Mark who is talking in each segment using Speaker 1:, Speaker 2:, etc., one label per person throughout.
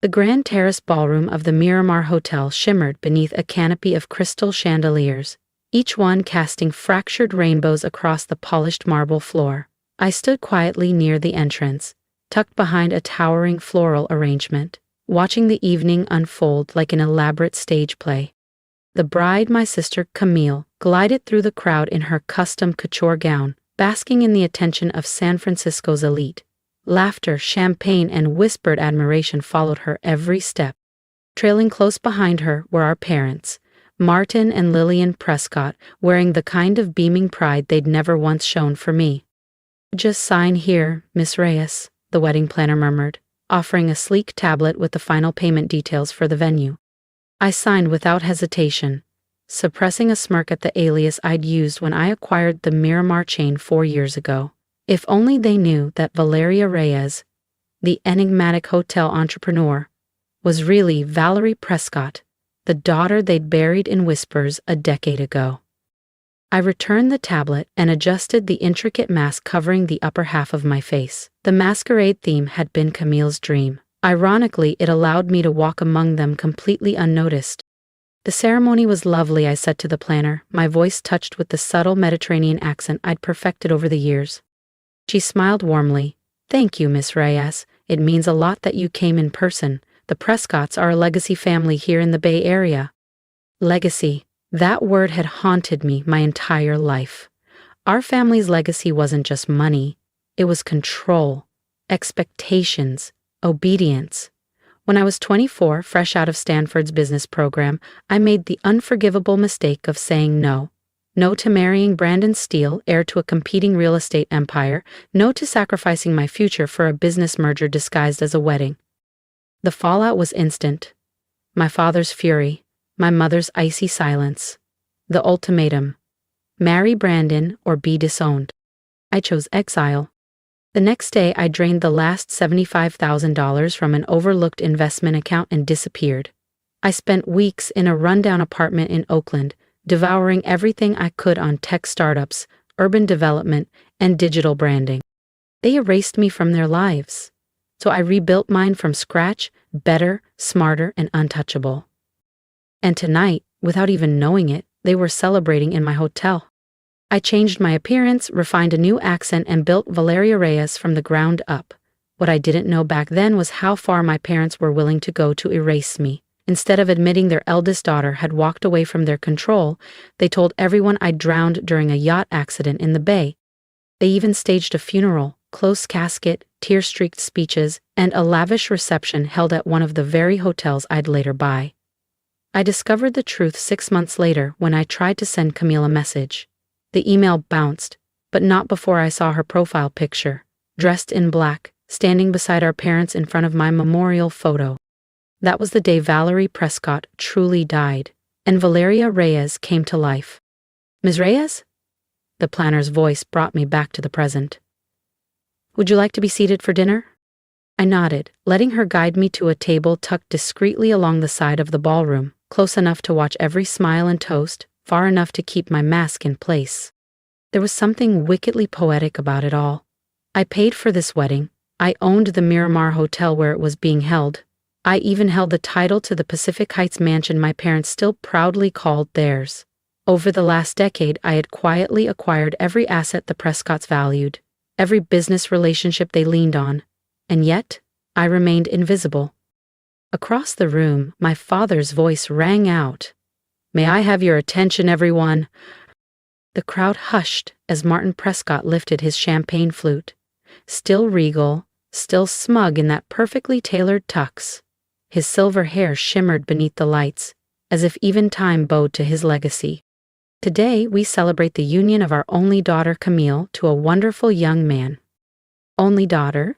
Speaker 1: The grand terrace ballroom of the Miramar Hotel shimmered beneath a canopy of crystal chandeliers, each one casting fractured rainbows across the polished marble floor. I stood quietly near the entrance, tucked behind a towering floral arrangement, watching the evening unfold like an elaborate stage play. The bride, my sister Camille, glided through the crowd in her custom couture gown, basking in the attention of San Francisco's elite. Laughter, champagne, and whispered admiration followed her every step. Trailing close behind her were our parents, Martin and Lillian Prescott, wearing the kind of beaming pride they'd never once shown for me. "Just sign here, Miss Reyes," the wedding planner murmured, offering a sleek tablet with the final payment details for the venue. I signed without hesitation, suppressing a smirk at the alias I'd used when I acquired the Miramar chain 4 years ago. If only they knew that Valeria Reyes, the enigmatic hotel entrepreneur, was really Valerie Prescott, the daughter they'd buried in whispers a decade ago. I returned the tablet and adjusted the intricate mask covering the upper half of my face. The masquerade theme had been Camille's dream. Ironically, it allowed me to walk among them completely unnoticed. "The ceremony was lovely," I said to the planner, my voice touched with the subtle Mediterranean accent I'd perfected over the years. She smiled warmly. "Thank you, Miss Reyes. It means a lot that you came in person. The Prescotts are a legacy family here in the Bay Area." Legacy. That word had haunted me my entire life. Our family's legacy wasn't just money. It was control, expectations, obedience. When I was 24, fresh out of Stanford's business program, I made the unforgivable mistake of saying no. No to marrying Brandon Steele, heir to a competing real estate empire. No to sacrificing my future for a business merger disguised as a wedding. The fallout was instant. My father's fury, my mother's icy silence. The ultimatum: marry Brandon or be disowned. I chose exile. The next day, I drained the last $75,000 from an overlooked investment account and disappeared. I spent weeks in a rundown apartment in Oakland, devouring everything I could on tech startups, urban development, and digital branding. They erased me from their lives. So I rebuilt mine from scratch, better, smarter, and untouchable. And tonight, without even knowing it, they were celebrating in my hotel. I changed my appearance, refined a new accent, and built Valeria Reyes from the ground up. What I didn't know back then was how far my parents were willing to go to erase me. Instead of admitting their eldest daughter had walked away from their control, they told everyone I drowned during a yacht accident in the Bay. They even staged a funeral, closed casket, tear-streaked speeches, and a lavish reception held at one of the very hotels I'd later buy. I discovered the truth 6 months later when I tried to send Camille a message. The email bounced, but not before I saw her profile picture, dressed in black, standing beside our parents in front of my memorial photo. That was the day Valerie Prescott truly died, and Valeria Reyes came to life. "Ms. Reyes?" The planner's voice brought me back to the present. "Would you like to be seated for dinner?" I nodded, letting her guide me to a table tucked discreetly along the side of the ballroom, close enough to watch every smile and toast, far enough to keep my mask in place. There was something wickedly poetic about it all. I paid for this wedding. I owned the Miramar Hotel where it was being held. I even held the title to the Pacific Heights mansion my parents still proudly called theirs. Over the last decade, I had quietly acquired every asset the Prescotts valued, every business relationship they leaned on, and yet, I remained invisible. Across the room, my father's voice rang out. "May I have your attention, everyone?" The crowd hushed as Martin Prescott lifted his champagne flute, still regal, still smug in that perfectly tailored tux. His silver hair shimmered beneath the lights, as if even time bowed to his legacy. Today, we celebrate the union of our only daughter Camille to a wonderful young man. Only daughter?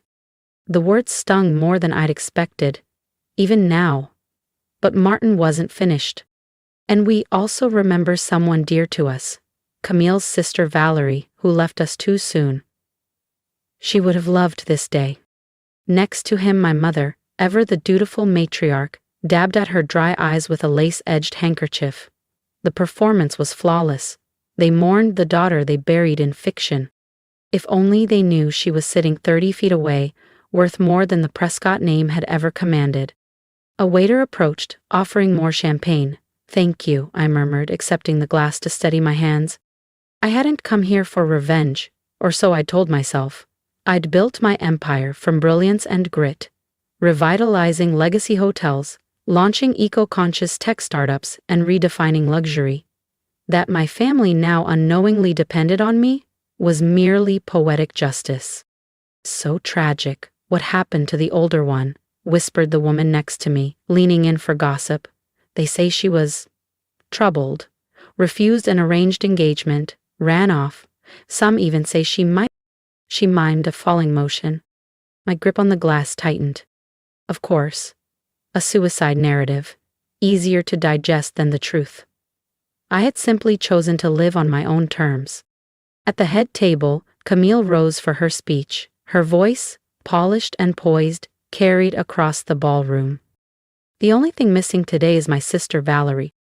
Speaker 1: The word stung more than I'd expected, even now. But Martin wasn't finished. And we also remember someone dear to us, Camille's sister Valerie, who left us too soon. She would have loved this day. Next to him, my mother, ever the dutiful matriarch, dabbed at her dry eyes with a lace-edged handkerchief. The performance was flawless. They mourned the daughter they buried in fiction. If only they knew she was sitting 30 feet away, worth more than the Prescott name had ever commanded. A waiter approached, offering more champagne. "Thank you," I murmured, accepting the glass to steady my hands. I hadn't come here for revenge, or so I'd told myself. I'd built my empire from brilliance and grit, revitalizing legacy hotels, launching eco-conscious tech startups, and redefining luxury. That my family now unknowingly depended on me was merely poetic justice. "So tragic. What happened to the older one?" whispered the woman next to me, leaning in for gossip. "They say she was troubled, refused an arranged engagement, ran off. Some even say she mimed a falling motion." My grip on the glass tightened. Of course. A suicide narrative, easier to digest than the truth. I had simply chosen to live on my own terms. At the head table, Camille rose for her speech, her voice, polished and poised, carried across the ballroom. "The only thing missing today is my sister Valerie."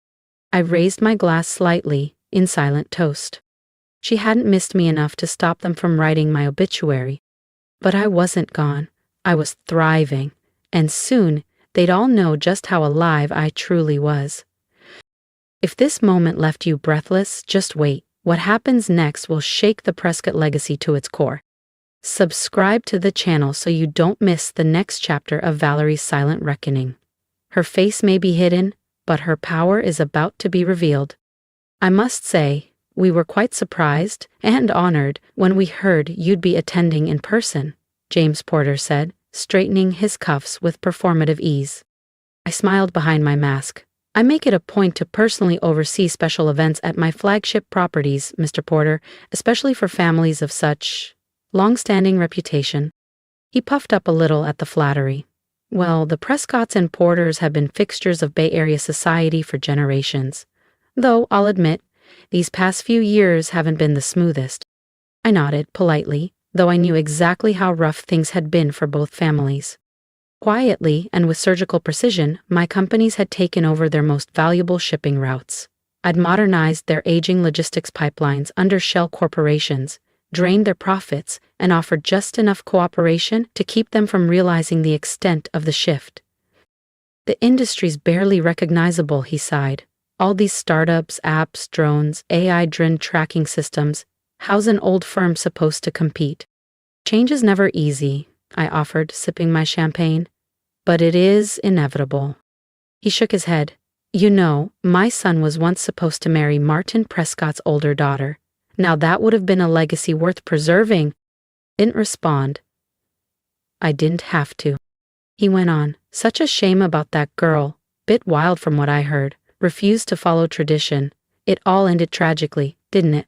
Speaker 1: I raised my glass slightly, in silent toast. She hadn't missed me enough to stop them from writing my obituary. But I wasn't gone. I was thriving, and soon they'd all know just how alive I truly was. If this moment left you breathless, just wait. What happens next will shake the Prescott legacy to its core. Subscribe to the channel so you don't miss the next chapter of Valerie's silent reckoning. Her face may be hidden, but her power is about to be revealed. I must say, we were quite surprised and honored when we heard you'd be attending in person, James Porter said, straightening his cuffs with performative ease. I smiled behind my mask. "I make it a point to personally oversee special events at my flagship properties, Mr. Porter, especially for families of such long-standing reputation." He puffed up a little at the flattery. "Well, the Prescotts and Porters have been fixtures of Bay Area society for generations. Though, I'll admit, these past few years haven't been the smoothest." I nodded politely, though I knew exactly how rough things had been for both families. Quietly and with surgical precision, my companies had taken over their most valuable shipping routes. I'd modernized their aging logistics pipelines under shell corporations, drained their profits, and offered just enough cooperation to keep them from realizing the extent of the shift. "The industry's barely recognizable," he sighed. "All these startups, apps, drones, AI-driven tracking systems. How's an old firm supposed to compete?" "Change is never easy," I offered, sipping my champagne. "But it is inevitable." He shook his head. "You know, my son was once supposed to marry Martin Prescott's older daughter. Now that would have been a legacy worth preserving." Didn't respond. I didn't have to. He went on. "Such a shame about that girl. Bit wild from what I heard. Refused to follow tradition. It all ended tragically, didn't it?"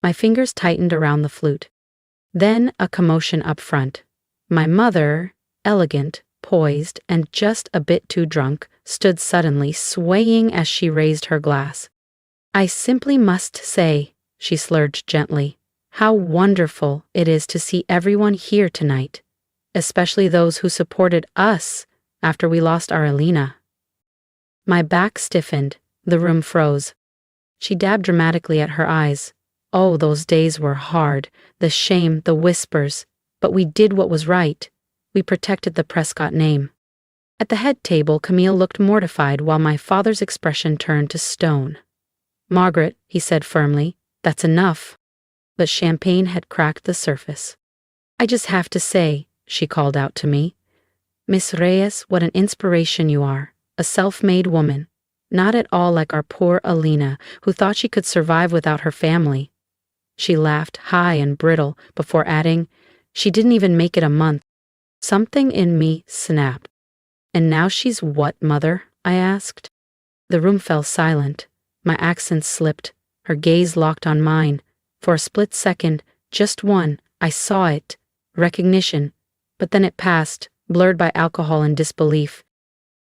Speaker 1: My fingers tightened around the flute. Then a commotion up front. My mother, elegant, poised, and just a bit too drunk, stood suddenly swaying as she raised her glass. "I simply must say," she slurred gently, "how wonderful it is to see everyone here tonight, especially those who supported us after we lost our Alina." My back stiffened, the room froze. She dabbed dramatically at her eyes. "Oh, those days were hard, the shame, the whispers. But we did what was right. We protected the Prescott name." At the head table, Camille looked mortified while my father's expression turned to stone. "Margaret," he said firmly, "that's enough." But champagne had cracked the surface. "I just have to say," she called out to me, "Miss Reyes, what an inspiration you are. A self-made woman. Not at all like our poor Alina, who thought she could survive without her family." She laughed high and brittle before adding, "She didn't even make it a month." Something in me snapped. "And now she's what, Mother?" I asked. The room fell silent. My accent slipped. Her gaze locked on mine. For a split second, just one, I saw it. Recognition. But then it passed, blurred by alcohol and disbelief.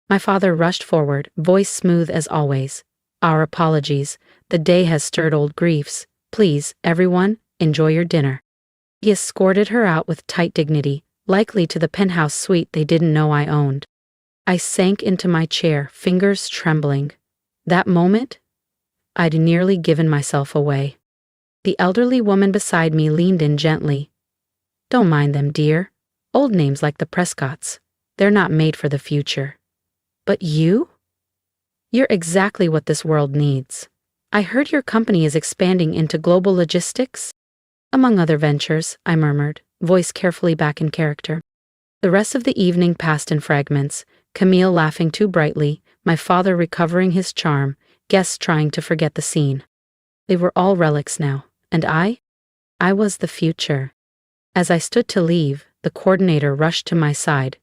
Speaker 1: My father rushed forward, voice smooth as always. "Our apologies. The day has stirred old griefs. Please, everyone, enjoy your dinner." He escorted her out with tight dignity, likely to the penthouse suite they didn't know I owned. I sank into my chair, fingers trembling. That moment, I'd nearly given myself away. The elderly woman beside me leaned in gently. "Don't mind them, dear. Old names like the Prescotts. They're not made for the future." But you? You're exactly what this world needs. I heard your company is expanding into global logistics? Among other ventures, I murmured, voice carefully back in character. The rest of the evening passed in fragments, Camille laughing too brightly, my father recovering his charm, guests trying to forget the scene. They were all relics now, and I was the future. As I stood to leave, the coordinator rushed to my side.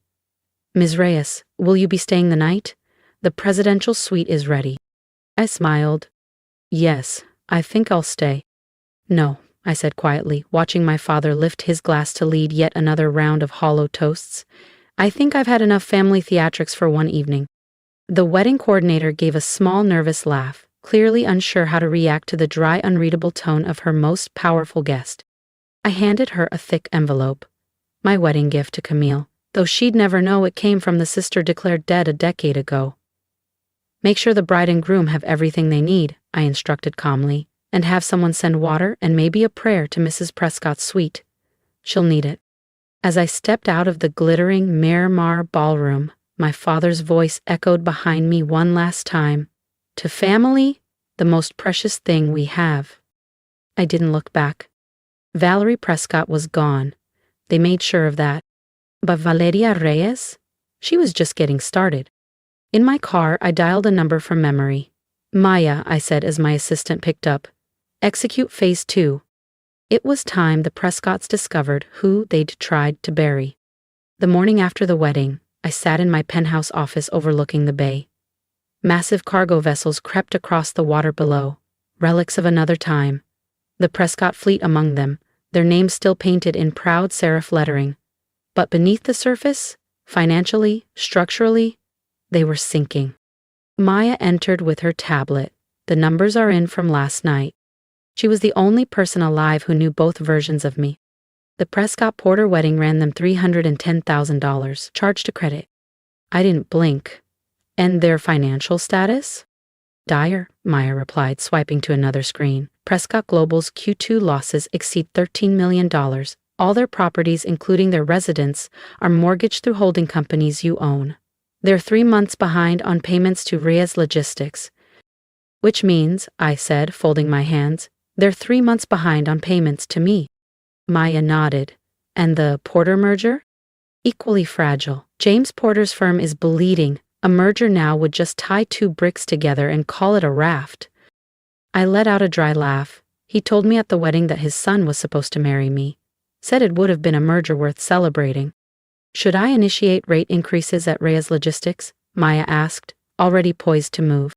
Speaker 1: Ms. Reyes, will you be staying the night? The presidential suite is ready. I smiled. Yes, I think I'll stay. No, I said quietly, watching my father lift his glass to lead yet another round of hollow toasts. I think I've had enough family theatrics for one evening. The wedding coordinator gave a small nervous laugh, clearly unsure how to react to the dry, unreadable tone of her most powerful guest. I handed her a thick envelope. My wedding gift to Camille, though she'd never know it came from the sister declared dead a decade ago. Make sure the bride and groom have everything they need, I instructed calmly, and have someone send water and maybe a prayer to Mrs. Prescott's suite. She'll need it. As I stepped out of the glittering Miramar ballroom, my father's voice echoed behind me one last time. To family, the most precious thing we have. I didn't look back. Valerie Prescott was gone. They made sure of that. But Valeria Reyes? She was just getting started. In my car, I dialed a number from memory. Maya, I said as my assistant picked up. Execute phase 2. It was time the Prescotts discovered who they'd tried to bury. The morning after the wedding, I sat in my penthouse office overlooking the bay. Massive cargo vessels crept across the water below, relics of another time. The Prescott fleet among them, their names still painted in proud serif lettering. But beneath the surface, financially, structurally, they were sinking. Maya entered with her tablet. The numbers are in from last night. She was the only person alive who knew both versions of me. The Prescott Porter wedding ran them $310,000, charged to credit. I didn't blink. And their financial status? Dire, Maya replied, swiping to another screen. Prescott Global's Q2 losses exceed $13 million. All their properties, including their residence, are mortgaged through holding companies you own. They're 3 months behind on payments to Reyes Logistics. Which means, I said, folding my hands, they're 3 months behind on payments to me. Maya nodded. And the Porter merger? Equally fragile. James Porter's firm is bleeding. A merger now would just tie 2 bricks together and call it a raft. I let out a dry laugh. He told me at the wedding that his son was supposed to marry me. Said it would have been a merger worth celebrating. Should I initiate rate increases at Reyes Logistics? Maya asked, already poised to move.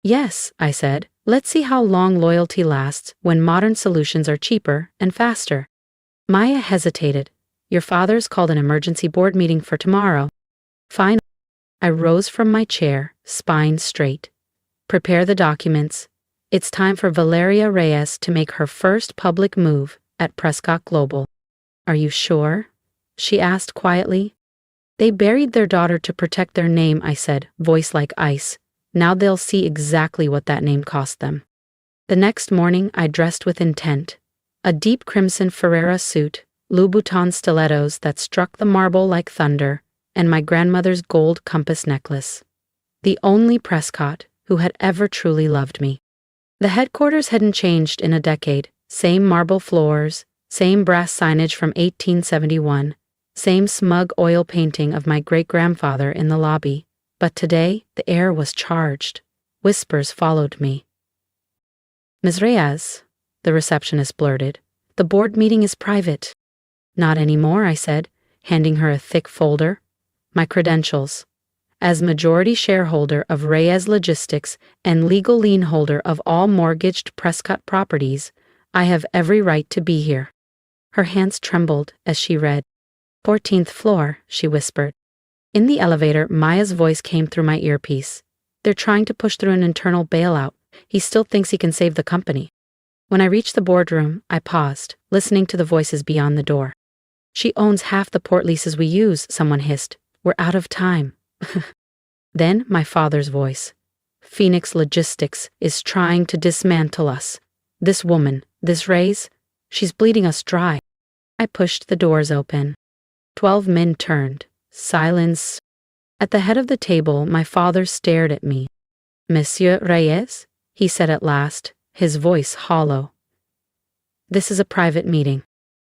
Speaker 1: Yes, I said. Let's see how long loyalty lasts when modern solutions are cheaper and faster. Maya hesitated. Your father's called an emergency board meeting for tomorrow. Fine. I rose from my chair, spine straight. Prepare the documents. It's time for Valeria Reyes to make her first public move at Prescott Global. Are you sure? She asked quietly. They buried their daughter to protect their name, I said, voice like ice. Now they'll see exactly what that name cost them. The next morning, I dressed with intent. A deep crimson Ferrera suit, Louboutin stilettos that struck the marble like thunder, and my grandmother's gold compass necklace. The only Prescott who had ever truly loved me. The headquarters hadn't changed in a decade. Same marble floors, same brass signage from 1871, same smug oil painting of my great-grandfather in the lobby. But today, the air was charged. Whispers followed me. Ms. Reyes, the receptionist blurted, the board meeting is private. Not anymore, I said, handing her a thick folder. My credentials. As majority shareholder of Reyes Logistics and legal lien holder of all mortgaged Prescott properties, I have every right to be here. Her hands trembled as she read. 14th floor, she whispered. In the elevator, Maya's voice came through my earpiece. They're trying to push through an internal bailout. He still thinks he can save the company. When I reached the boardroom, I paused, listening to the voices beyond the door. She owns half the port leases we use, someone hissed. We're out of time. Then my father's voice. Phoenix Logistics is trying to dismantle us. This woman, this Reyes, she's bleeding us dry. I pushed the doors open. 12 men turned. Silence. At the head of the table, my father stared at me. Monsieur Reyes, he said at last, his voice hollow. This is a private meeting.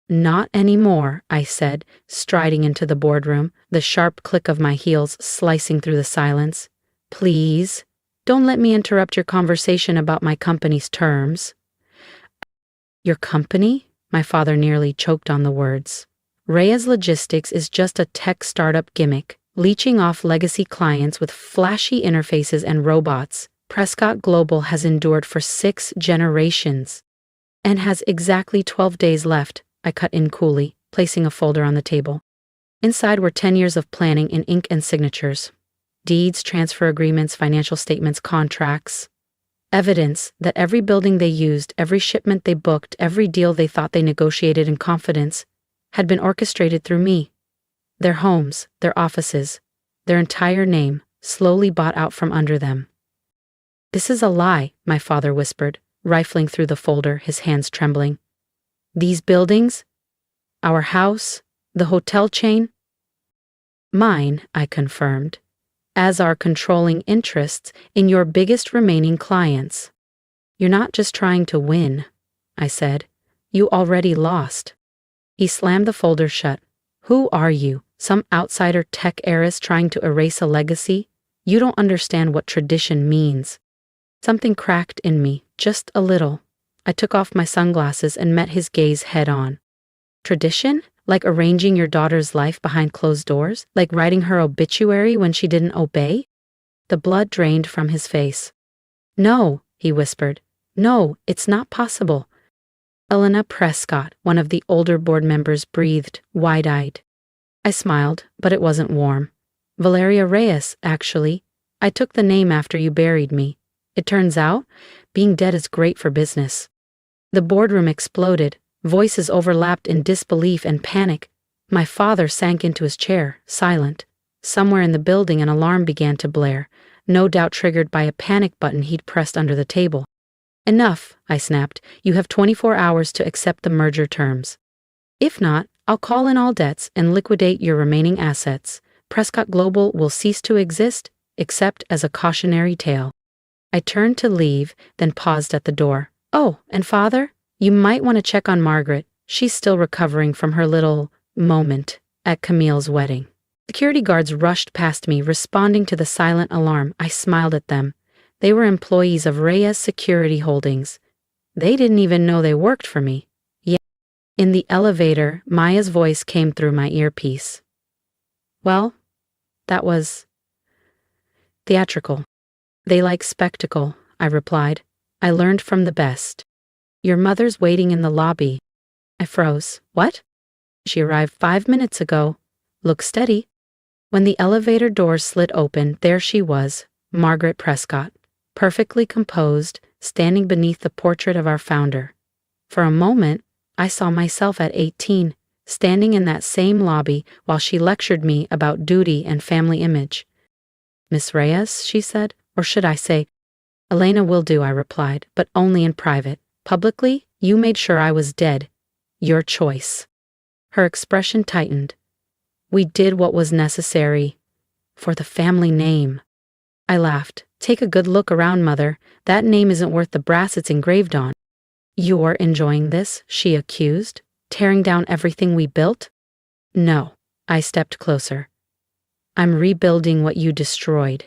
Speaker 1: Not anymore, I said, striding into the boardroom, the sharp click of my heels slicing through the silence. Please, don't let me interrupt your conversation about my company's terms. Your company? My father nearly choked on the words. Reyes Logistics is just a tech startup gimmick, leeching off legacy clients with flashy interfaces and robots. Prescott Global has endured for 6 generations and has exactly 12 days left, I cut in coolly, placing a folder on the table. Inside were 10 years of planning in ink and signatures. Deeds, transfer agreements, financial statements, contracts. Evidence that every building they used, every shipment they booked, every deal they thought they negotiated in confidence had been orchestrated through me. Their homes, their offices, their entire name, slowly bought out from under them. This is a lie, my father whispered, rifling through the folder, his hands trembling. These buildings? Our house? The hotel chain? Mine, I confirmed, as are controlling interests in your biggest remaining clients. You're not just trying to win, I said. You already lost. He slammed the folder shut. Who are you? Some outsider tech heiress trying to erase a legacy? You don't understand what tradition means. Something cracked in me, just a little. I took off my sunglasses and met his gaze head on. Tradition? Like arranging your daughter's life behind closed doors? Like writing her obituary when she didn't obey? The blood drained from his face. No, he whispered. No, it's not possible. Elena Prescott, one of the older board members, breathed, wide-eyed. I smiled, but it wasn't warm. Valeria Reyes, actually. I took the name after you buried me. It turns out, being dead is great for business. The boardroom exploded. Voices overlapped in disbelief and panic. My father sank into his chair, silent. Somewhere in the building an alarm began to blare, no doubt triggered by a panic button he'd pressed under the table. Enough, I snapped. You have 24 hours to accept the merger terms. If not, I'll call in all debts and liquidate your remaining assets. Prescott Global will cease to exist, except as a cautionary tale. I turned to leave, then paused at the door. Oh, and father? You might want to check on Margaret. She's still recovering from her little moment at Camille's wedding. Security guards rushed past me, responding to the silent alarm. I smiled at them. They were employees of Reyes Security Holdings. They didn't even know they worked for me. Yet, in the elevator, Maya's voice came through my earpiece. Well, that was theatrical. They like spectacle, I replied. I learned from the best. Your mother's waiting in the lobby. I froze. What? She arrived 5 minutes ago. Look steady. When the elevator doors slid open, there she was, Margaret Prescott, perfectly composed, standing beneath the portrait of our founder. For a moment, I saw myself at 18, standing in that same lobby while she lectured me about duty and family image. Miss Reyes, she said, or should I say, Elena will do, I replied, but only in private. Publicly, you made sure I was dead. Your choice. Her expression tightened. We did what was necessary. For the family name. I laughed. Take a good look around, Mother. That name isn't worth the brass it's engraved on. You're enjoying this, she accused, tearing down everything we built? No. I stepped closer. I'm rebuilding what you destroyed.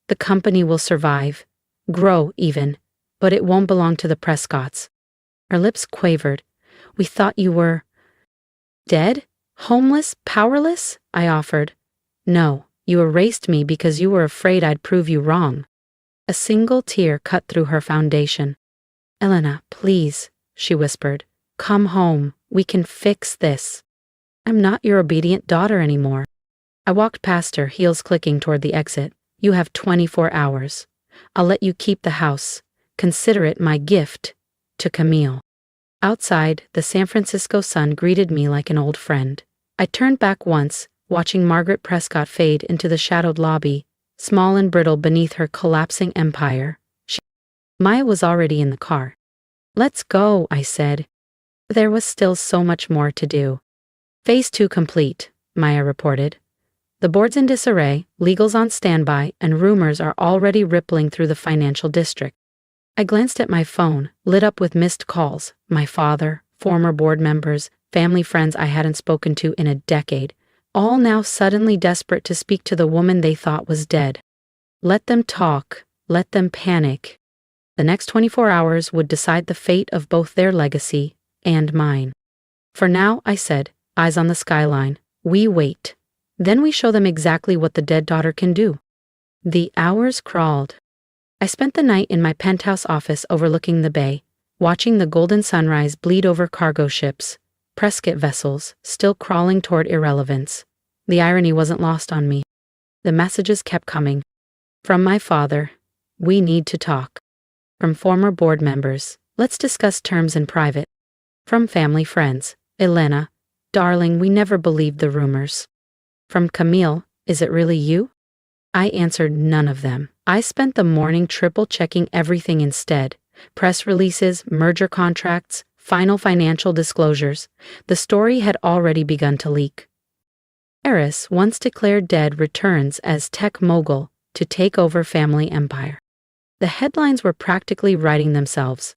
Speaker 1: The company will survive. Grow, even. But it won't belong to the Prescotts. Her lips quavered. We thought you were dead? Homeless? Powerless? I offered. No, you erased me because you were afraid I'd prove you wrong. A single tear cut through her foundation. Elena, please, she whispered. Come home. We can fix this. I'm not your obedient daughter anymore. I walked past her, heels clicking toward the exit. You have 24 hours. I'll let you keep the house. Consider it my gift to Camille. Outside, the San Francisco sun greeted me like an old friend. I turned back once, watching Margaret Prescott fade into the shadowed lobby, small and brittle beneath her collapsing empire. Maya was already in the car. Let's go, I said. There was still so much more to do. Phase 2 complete, Maya reported. The board's in disarray, legal's on standby, and rumors are already rippling through the financial district. I glanced at my phone, lit up with missed calls. My father, former board members, family friends I hadn't spoken to in a decade, all now suddenly desperate to speak to the woman they thought was dead. Let them talk, let them panic. The next 24 hours would decide the fate of both their legacy and mine. For now, I said, eyes on the skyline, we wait. Then we show them exactly what the dead daughter can do. The hours crawled. I spent the night in my penthouse office overlooking the bay, watching the golden sunrise bleed over cargo ships, Prescott vessels, still crawling toward irrelevance. The irony wasn't lost on me. The messages kept coming. From my father, we need to talk. From former board members, let's discuss terms in private. From family friends, Elena, darling, we never believed the rumors. From Camille, is it really you? I answered none of them. I spent the morning triple-checking everything instead. Press releases, merger contracts, final financial disclosures. The story had already begun to leak. Eris, once declared dead, returns as tech mogul to take over family empire. The headlines were practically writing themselves.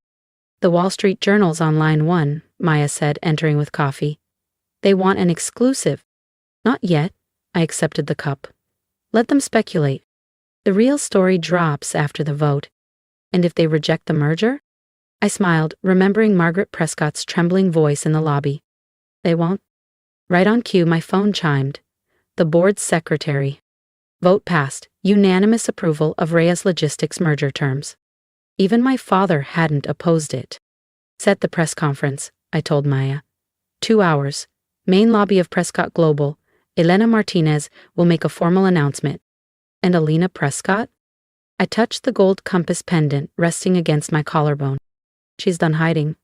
Speaker 1: The Wall Street Journal's on line 1, Maya said, entering with coffee. They want an exclusive. Not yet. I accepted the cup. Let them speculate. The real story drops after the vote. And if they reject the merger? I smiled, remembering Margaret Prescott's trembling voice in the lobby. They won't. Right on cue, my phone chimed. The board's secretary. Vote passed. Unanimous approval of Reyes Logistics merger terms. Even my father hadn't opposed it. Set the press conference, I told Maya. 2 hours. Main lobby of Prescott Global. Elena Martinez will make a formal announcement. And Alina Prescott? I touched the gold compass pendant resting against my collarbone. She's done hiding.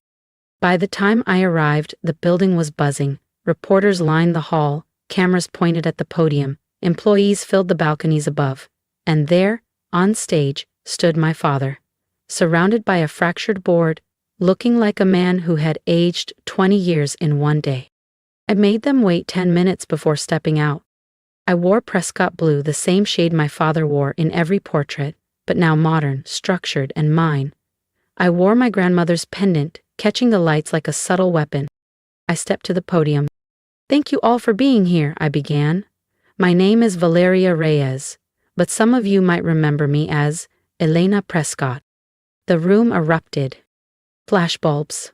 Speaker 1: By the time I arrived, the building was buzzing. Reporters lined the hall, cameras pointed at the podium, employees filled the balconies above. And there, on stage, stood my father, surrounded by a fractured board, looking like a man who had aged 20 years in one day. I made them wait 10 minutes before stepping out. I wore Prescott blue, the same shade my father wore in every portrait, but now modern, structured, and mine. I wore my grandmother's pendant, catching the lights like a subtle weapon. I stepped to the podium. Thank you all for being here, I began. My name is Valeria Reyes, but some of you might remember me as Elena Prescott. The room erupted. Flashbulbs.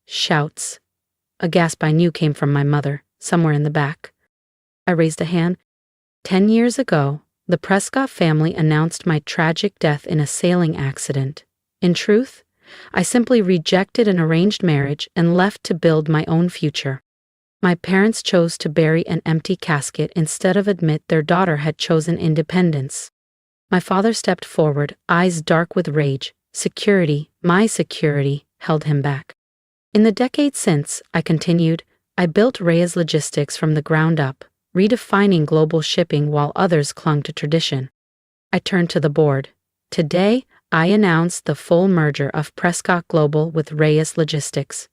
Speaker 1: Shouts. A gasp I knew came from my mother, somewhere in the back. I raised a hand. 10 years ago, the Prescott family announced my tragic death in a sailing accident. In truth, I simply rejected an arranged marriage and left to build my own future. My parents chose to bury an empty casket instead of admit their daughter had chosen independence. My father stepped forward, eyes dark with rage. Security, my security, held him back. In the decades since, I continued, I built Reyes Logistics from the ground up, redefining global shipping while others clung to tradition. I turned to the board. Today, I announced the full merger of Prescott Global with Reyes Logistics.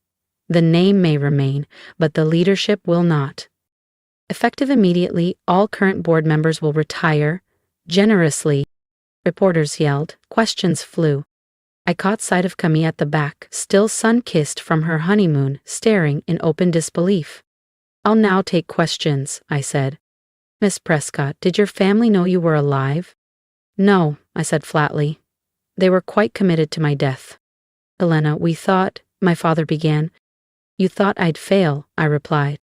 Speaker 1: The name may remain, but the leadership will not. Effective immediately, all current board members will retire. Generously, reporters yelled, questions flew. I caught sight of Camille at the back, still sun-kissed from her honeymoon, staring in open disbelief. I'll now take questions, I said. Miss Prescott, did your family know you were alive? No, I said flatly. They were quite committed to my death. Elena, we thought, my father began. You thought I'd fail, I replied.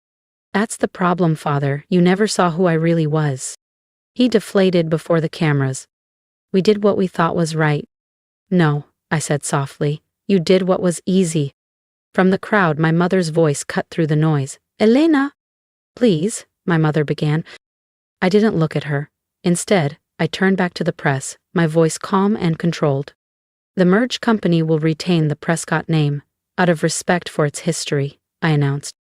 Speaker 1: That's the problem, father. You never saw who I really was. He deflated before the cameras. We did what we thought was right. No, I said softly. You did what was easy. From the crowd, my mother's voice cut through the noise. Elena! Please, my mother began. I didn't look at her. Instead, I turned back to the press, my voice calm and controlled. The merged company will retain the Prescott name, out of respect for its history, I announced.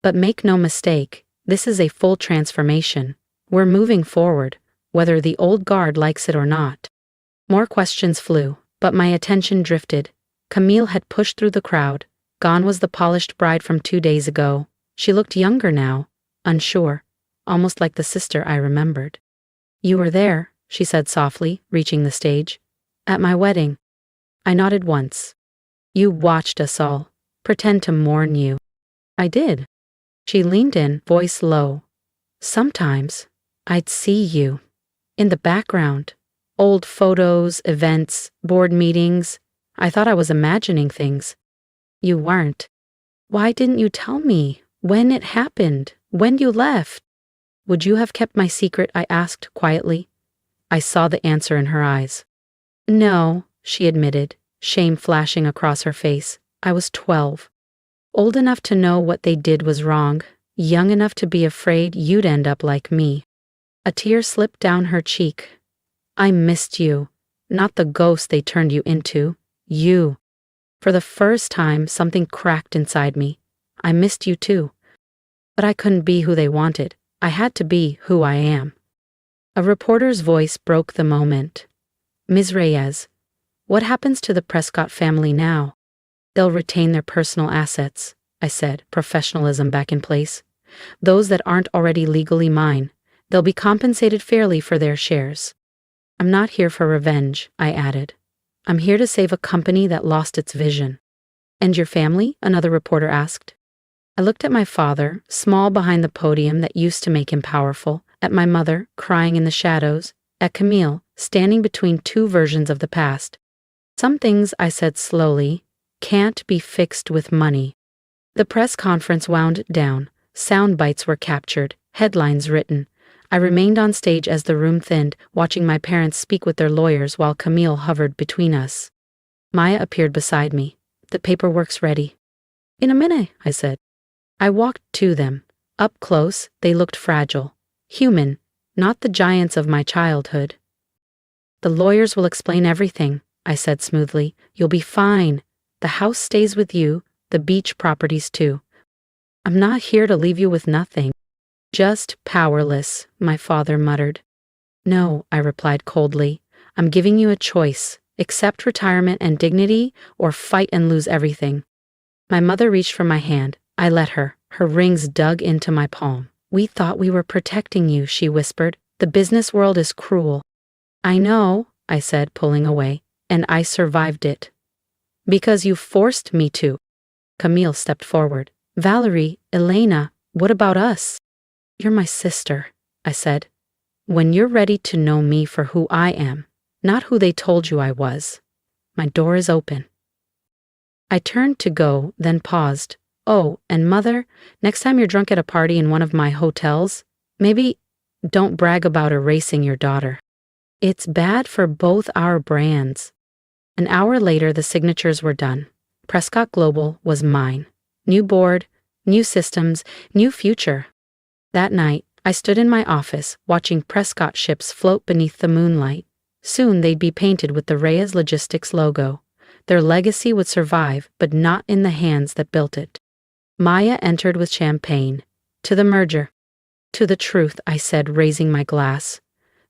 Speaker 1: But make no mistake, this is a full transformation. We're moving forward, whether the old guard likes it or not. More questions flew, but my attention drifted. Camille had pushed through the crowd. Gone was the polished bride from 2 days ago. She looked younger now, unsure. almost like the sister I remembered. You were there, she said softly, reaching the stage. At my wedding. I nodded once. You watched us all. Pretend to mourn you. I did. She leaned in, voice low. Sometimes, I'd see you. In the background. Old photos, events, board meetings. I thought I was imagining things. You weren't. Why didn't you tell me? When it happened? When you left? Would you have kept my secret? I asked quietly. I saw the answer in her eyes. No, she admitted, shame flashing across her face. I was 12. Old enough to know what they did was wrong, young enough to be afraid you'd end up like me. A tear slipped down her cheek. I missed you, not the ghost they turned you into. You. For the first time, something cracked inside me. I missed you too. But I couldn't be who they wanted. I had to be who I am. A reporter's voice broke the moment. Ms. Reyes, what happens to the Prescott family now? They'll retain their personal assets, I said, professionalism back in place. Those that aren't already legally mine. They'll be compensated fairly for their shares. I'm not here for revenge, I added. I'm here to save a company that lost its vision. And your family? Another reporter asked. I looked at my father, small behind the podium that used to make him powerful, at my mother, crying in the shadows, at Camille, standing between two versions of the past. Some things, I said slowly, can't be fixed with money. The press conference wound down. Sound bites were captured, headlines written. I remained on stage as the room thinned, watching my parents speak with their lawyers while Camille hovered between us. Maya appeared beside me. The paperwork's ready. In a minute, I said. I walked to them. Up close, they looked fragile. Human, not the giants of my childhood. The lawyers will explain everything, I said smoothly. You'll be fine. The house stays with you, the beach properties too. I'm not here to leave you with nothing. Just powerless, my father muttered. No, I replied coldly. I'm giving you a choice. Accept retirement and dignity, or fight and lose everything. My mother reached for my hand. I let her. Her rings dug into my palm. We thought we were protecting you, she whispered. The business world is cruel. I know, I said, pulling away, and I survived it. Because you forced me to. Camille stepped forward. Valerie, Elena, what about us? You're my sister, I said. When you're ready to know me for who I am, not who they told you I was, my door is open. I turned to go, then paused. Oh, and Mother, next time you're drunk at a party in one of my hotels, maybe don't brag about erasing your daughter. It's bad for both our brands. An hour later, the signatures were done. Prescott Global was mine. New board, new systems, new future. That night, I stood in my office, watching Prescott ships float beneath the moonlight. Soon they'd be painted with the Reyes Logistics logo. Their legacy would survive, but not in the hands that built it. Maya entered with champagne. To the merger. To the truth, I said, raising my glass.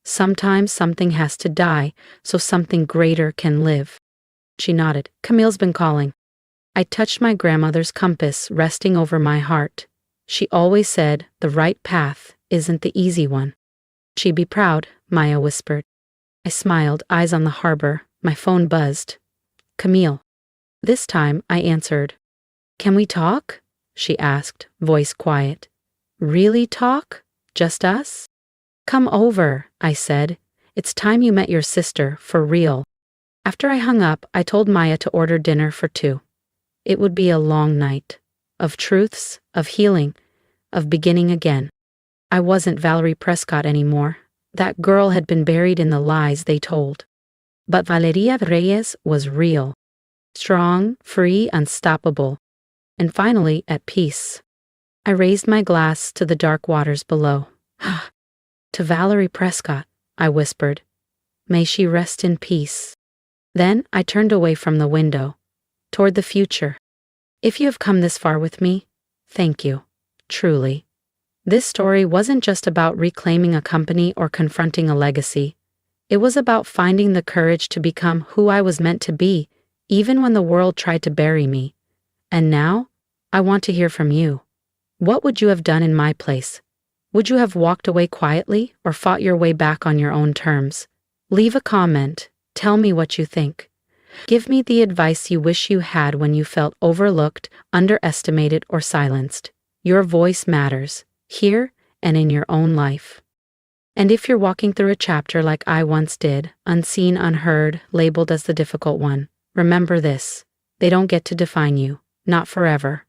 Speaker 1: Sometimes something has to die, so something greater can live. She nodded. Camille's been calling. I touched my grandmother's compass resting over my heart. She always said the right path isn't the easy one. She'd be proud, Maya whispered. I smiled, eyes on the harbor. My phone buzzed. Camille. This time I answered. Can we talk? She asked, voice quiet. Really talk? Just us? Come over, I said. It's time you met your sister, for real. After I hung up, I told Maya to order dinner for 2. It would be a long night. Of truths, of healing, of beginning again. I wasn't Valerie Prescott anymore. That girl had been buried in the lies they told. But Valeria Reyes was real. Strong, free, unstoppable. And finally, at peace. I raised my glass to the dark waters below. To Valerie Prescott, I whispered. May she rest in peace. Then I turned away from the window, toward the future. If you have come this far with me, thank you, truly. This story wasn't just about reclaiming a company or confronting a legacy. It was about finding the courage to become who I was meant to be, even when the world tried to bury me. And now, I want to hear from you. What would you have done in my place? Would you have walked away quietly or fought your way back on your own terms? Leave a comment. Tell me what you think. Give me the advice you wish you had when you felt overlooked, underestimated, or silenced. Your voice matters, here and in your own life. And if you're walking through a chapter like I once did, unseen, unheard, labeled as the difficult one, remember this: they don't get to define you, not forever.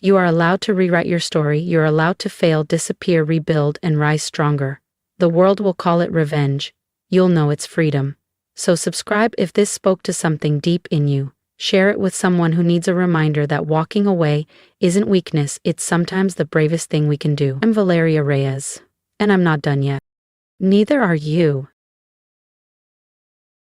Speaker 1: You are allowed to rewrite your story, you're allowed to fail, disappear, rebuild, and rise stronger. The world will call it revenge. You'll know it's freedom. So subscribe if this spoke to something deep in you. Share it with someone who needs a reminder that walking away isn't weakness, it's sometimes the bravest thing we can do. I'm Valeria Reyes, and I'm not done yet. Neither are you.